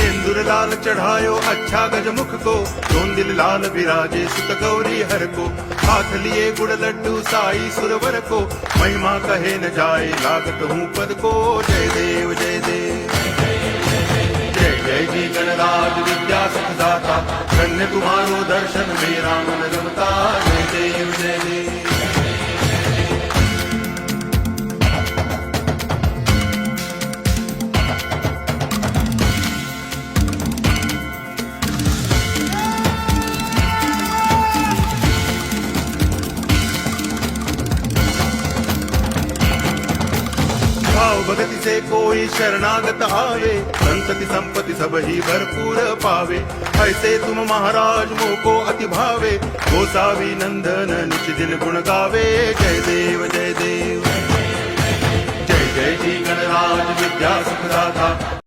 सिंदूर लाल चढ़ायो अच्छा गजमुख को, दोन दिल लाल विराजे सुत गौरी हर को। हाथ लिए गुड़ लड्डू साई सुरवर को, महिमा कहे न जाए लागत हूँ पद को। जय देव जय देव जय जय जी गणराज विद्या सुख दाता, धन्य तुम्हारो दर्शन मेरा मन रमता। जय देव जय देव भाव भगति से कोई शरणागत आवे, संतति संपत्ति सब ही भरपूर पावे। ऐसे तुम महाराज मोको अति भावे, गोसावी नंदन निच दिन गुण गावे। जय देव जय देव जय जय जी गणराज विद्या सुख दाता।